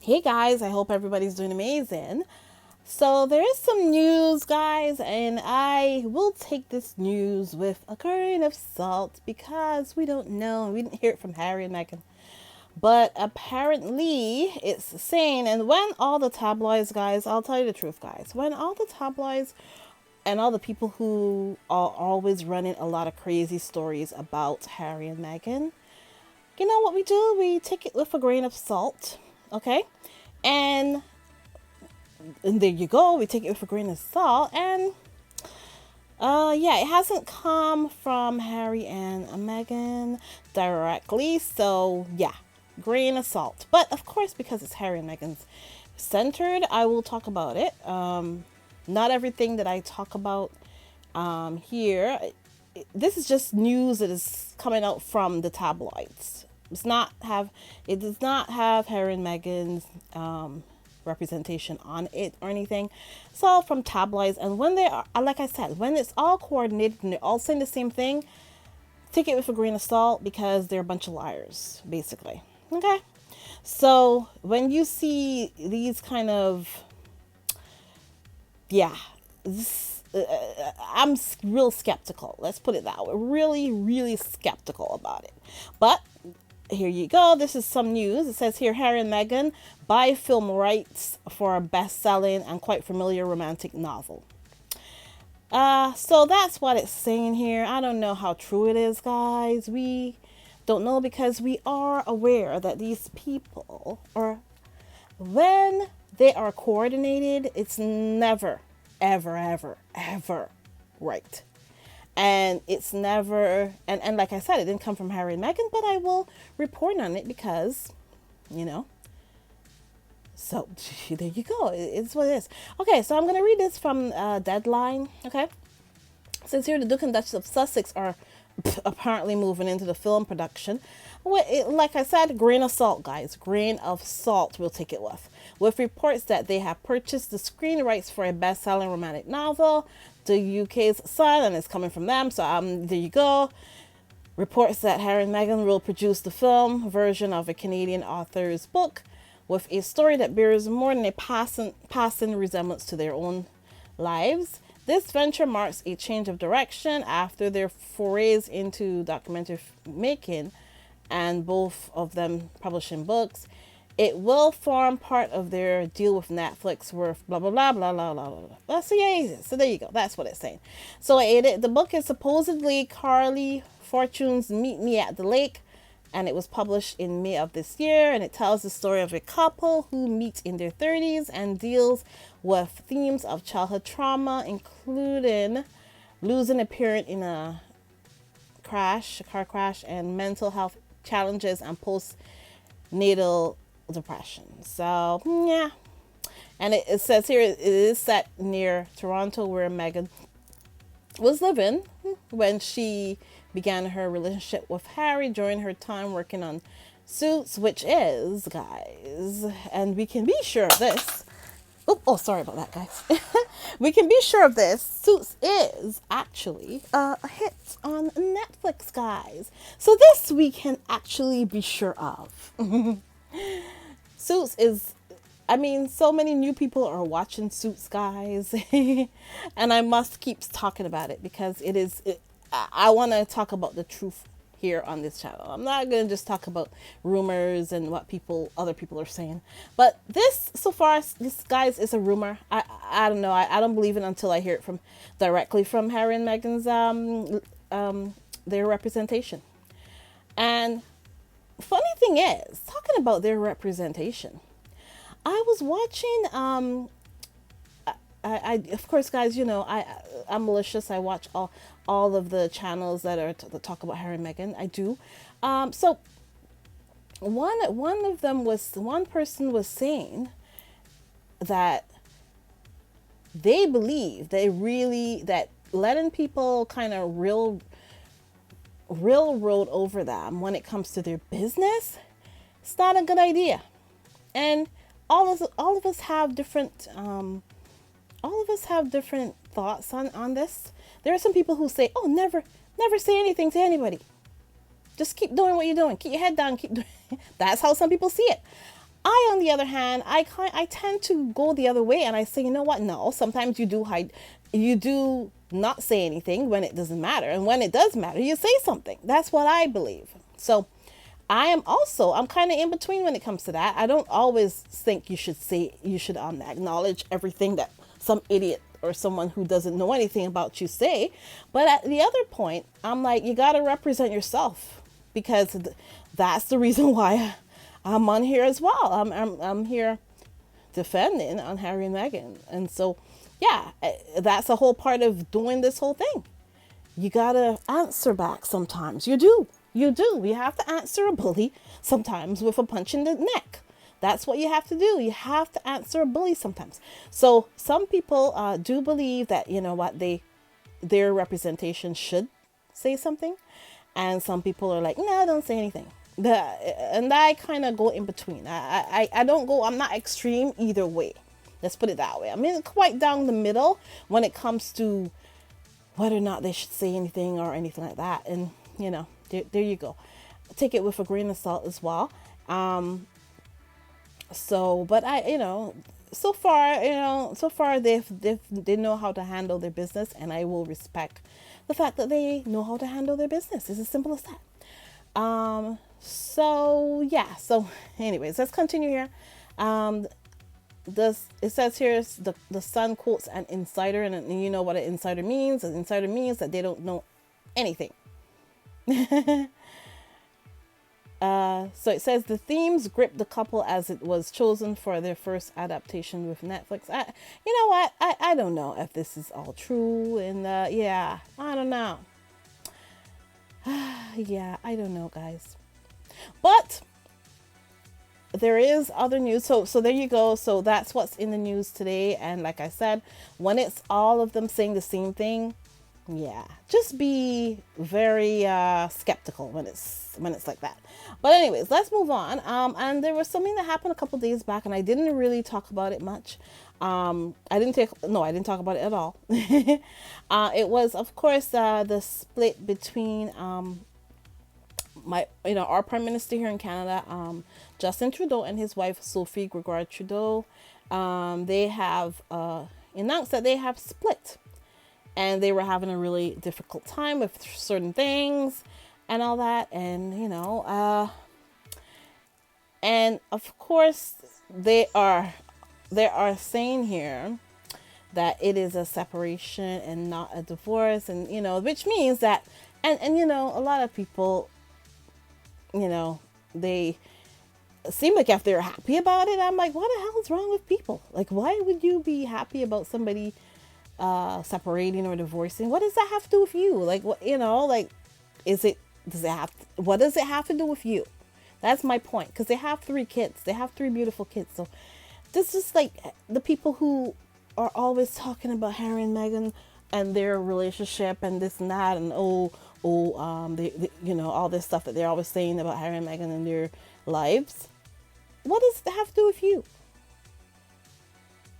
Hey guys, I hope everybody's doing amazing. So there is some news, guys, and I will take this news with a grain of salt because we don't know. We didn't hear it from Harry and Meghan. But apparently it's saying, and when all the tabloids, guys, I'll tell you the truth, guys, when all the tabloids and all the people who are always running a lot of crazy stories about Harry and Meghan, you know what we do? We take it with a grain of salt, okay? And there you go. We take it with a grain of salt. And yeah, it hasn't come from Harry and Meghan directly. So yeah, grain of salt. But of course, because it's Harry and Meghan's centered, I will talk about it. Not everything that I talk about here. This is just news that is coming out from the tabloids. It does not have Harry and Meghan's representation on it or anything. It's all from tabloids, and when they are, like I said, when it's all coordinated and they're all saying the same thing, take it with a grain of salt because they're a bunch of liars, basically. Okay, so when you see these kind of, yeah, this, I'm real skeptical. Let's put it that way. Really, really skeptical about it. But here you go. This is some news. It says here, Harry and Meghan buy film rights for a best-selling and quite familiar romantic novel. So that's what it's saying here. I don't know how true it is, guys. We don't know because we are aware that these people are, when they are coordinated, it's never, ever, ever, ever right. And it's never, and like I said, it didn't come from Harry and Meghan, but I will report on it because, you know, so there you go. It's what it is. Okay, so I'm going to read this from Deadline, okay? Since here the Duke and Duchess of Sussex are apparently moving into the film production. Like I said, grain of salt, guys. Grain of salt we'll take it with reports that they have purchased the screen rights for a best-selling romantic novel. The UK's Sun, and it's coming from them. So there you go. Reports that Harry and Meghan will produce the film version of a Canadian author's book with a story that bears more than a passing resemblance to their own lives. This venture marks a change of direction after their forays into documentary making and both of them publishing books. It will form part of their deal with Netflix worth blah, blah, blah, blah, blah, blah, blah. So, yeah, so there you go. That's what it's saying. So the book is supposedly Carly Fortune's Meet Me at the Lake, and it was published in May of this year, and it tells the story of a couple who meet in their 30s and deals with themes of childhood trauma, including losing a parent in a car crash, and mental health challenges and postnatal depression. So yeah, and it says here it is set near Toronto, where Meghan was living when she began her relationship with Harry during her time working on Suits, which is, guys, and we can be sure of this. Oh, sorry about that, guys. We can be sure of this. Suits is actually a hit on Netflix, guys. So this we can actually be sure of. Suits is, I mean, so many new people are watching Suits, guys. And I must keep talking about it because I want to talk about the truth here on this channel. I'm not going to just talk about rumors and what other people are saying. But this, so far, this, guys, is a rumor. I don't know. I don't believe it until I hear it directly from Harry and Meghan's their representation. And funny thing is, talking about their representation, I was watching I of course, guys, you know, I'm malicious. I watch all of the channels that talk about Harry and Meghan. I do. So one person was saying that they believe that letting people kind of railroad over them when it comes to their business, it's not a good idea. And all of us have different thoughts on this. There are some people who say, "Oh, never say anything to anybody. Just keep doing what you're doing. Keep your head down. Keep doing." That's how some people see it. On the other hand, I tend to go the other way, and I say, you know what? No, sometimes you do hide, you do not say anything when it doesn't matter, and when it does matter, you say something. That's what I believe. So I'm kind of in between when it comes to that. I don't always think you should acknowledge everything that some idiot or someone who doesn't know anything about you say. But at the other point, I'm like, you got to represent yourself, because that's the reason why I'm on here as well. I'm here defending on Harry and Meghan. And so, yeah, that's a whole part of doing this whole thing. You got to answer back sometimes. You do. You do. You have to answer a bully sometimes with a punch in the neck. That's what you have to do. You have to answer a bully sometimes. So some people do believe that, you know what, their representation should say something. And some people are like, no, don't say anything. And I kind of go in between. I don't go, I'm not extreme either way. Let's put it that way. I mean, quite down the middle when it comes to whether or not they should say anything or anything like that. And, you know, there you go. Take it with a grain of salt as well. But so far they know how to handle their business, and I will respect the fact that they know how to handle their business. It's as simple as that. So anyways, let's continue here. It says here, the Sun quotes an insider, and you know what an insider means. An insider means that they don't know anything. So it says the themes gripped the couple as it was chosen for their first adaptation with Netflix. You know what? I don't know if this is all true, and yeah, I don't know. Yeah, I don't know, guys. But there is other news. So there you go. So that's what's in the news today. And like I said, when it's all of them saying the same thing, yeah, just be very skeptical when it's like that. But anyways, let's move on. And there was something that happened a couple days back, and I didn't really talk about it much. I didn't talk about it at all. It was, of course, the split between our Prime Minister here in Canada, Justin Trudeau, and his wife Sophie Gregoire Trudeau. They have announced that they have split, and they were having a really difficult time with certain things and all that. And and of course they are saying here that it is a separation and not a divorce, and which means that and a lot of people, they seem like if they're happy about it, I'm like, what the hell is wrong with people? Like, why would you be happy about somebody separating or divorcing? What does that have to do with you? Like, what, like, what does it have to do with you? That's my point. Because they have 3 kids. They have 3 beautiful kids. So this is like the people who are always talking about Harry and Meghan and their relationship and this and that, and they all this stuff that they're always saying about Harry and Meghan and their lives. What does that have to do with you?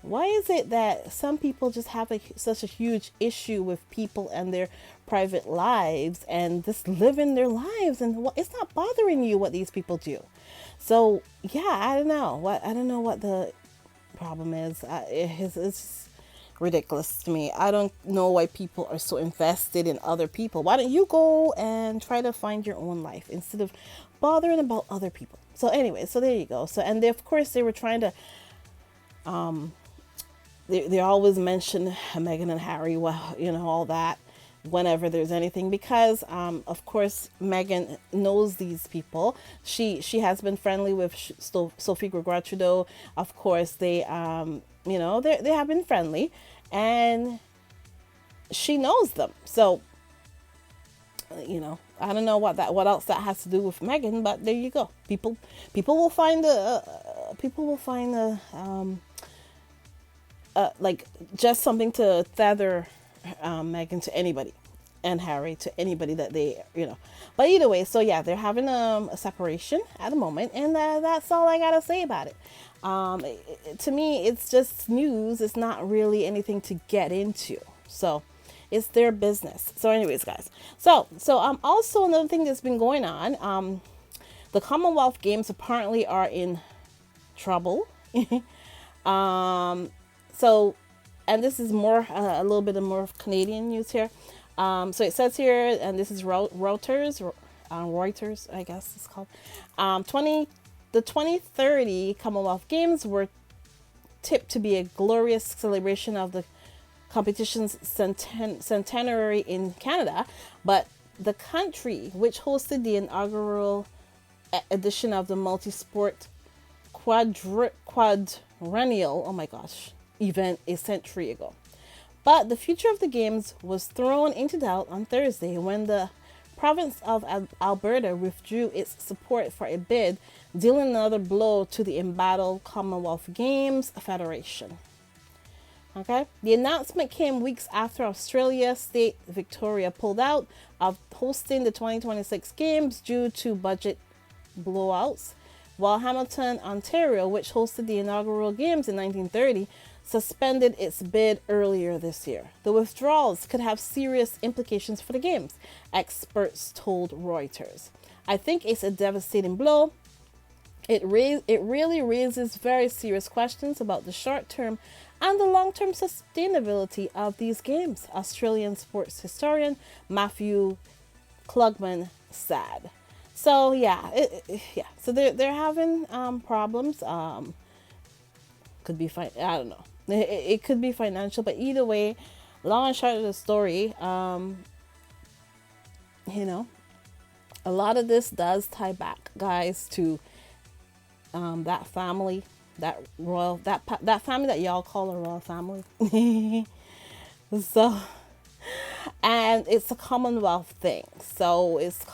Why is it that some people just have such a huge issue with people and their private lives and just living their lives, and it's not bothering you what these people do? So yeah, I don't know what the problem is. It's ridiculous to me. I don't know why people are so invested in other people. Why don't you go and try to find your own life instead of bothering about other people? So anyway, so there you go. So, and of course they were trying to they always mention Meghan and Harry, well, all that, whenever there's anything, because of course Meghan knows these people. She has been friendly with Sophie Gregoire Trudeau. Of course they they have been friendly, and she knows them. So I don't know what else that has to do with Meghan, but there you go. People will find like just something to tether Meghan to anybody, and Harry to anybody that they But either way, so yeah, they're having a separation at the moment, and that's all I gotta say about it. To me, it's just news. It's not really anything to get into. So it's their business. So anyways, guys. So also another thing that's been going on. The Commonwealth Games apparently are in trouble. So, and this is more a little bit of more Canadian news here. So it says here, and this is Reuters, I guess it's called. 2030 Commonwealth Games were tipped to be a glorious celebration of the competition's centenary in Canada, but the country which hosted the inaugural edition of the multi-sport quadrennial, oh my gosh, event a century ago. But the future of the games was thrown into doubt on Thursday when the province of Alberta withdrew its support for a bid, dealing another blow to the embattled Commonwealth Games Federation. Okay, the announcement came weeks after Australia state Victoria pulled out of hosting the 2026 games due to budget blowouts, while Hamilton, Ontario, which hosted the inaugural games in 1930, suspended its bid earlier this year. The withdrawals could have serious implications for the games, experts told Reuters. I think it's a devastating blow. It really raises very serious questions about the short-term and the long-term sustainability of these games, Australian sports historian Matthew Klugman said. So so they're having problems. Could be fine. I don't know. It could be financial, but either way, long and short of the story, a lot of this does tie back, guys, to that family, that family that y'all call a royal family. So, and it's a Commonwealth thing. So it's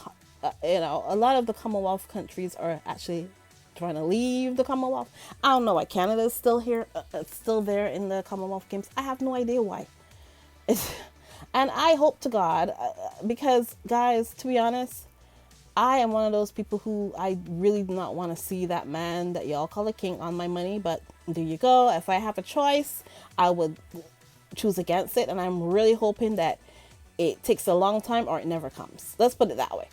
a lot of the Commonwealth countries are actually trying to leave the Commonwealth. I don't know why Canada is still here, still there in the Commonwealth Games. I have no idea why. And I hope to God, because guys, to be honest, I am one of those people who I really do not want to see that man that y'all call a king on my money. But there you go. If I have a choice, I would choose against it. And I'm really hoping that it takes a long time or it never comes. Let's put it that way.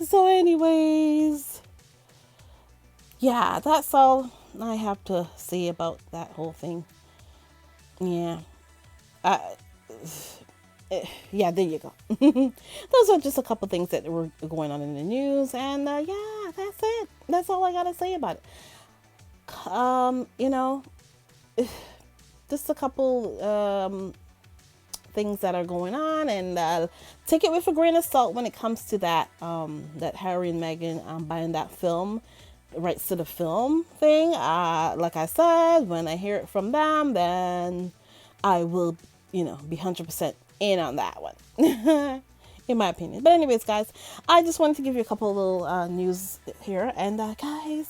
So anyways, yeah, that's all I have to say about that whole thing. Yeah. Yeah, there you go. Those are just a couple things that were going on in the news, and yeah, that's it. That's all I gotta say about it. Just a couple things that are going on, and take it with a grain of salt when it comes to that Harry and Meghan buying that film rights to the film thing. Like I said, when I hear it from them, then I will be 100% in on that one. In my opinion. But anyways, guys, I just wanted to give you a couple little news here, and guys,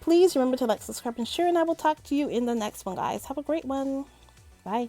please remember to like, subscribe, and share, and I will talk to you in the next one, guys. Have a great one. Bye.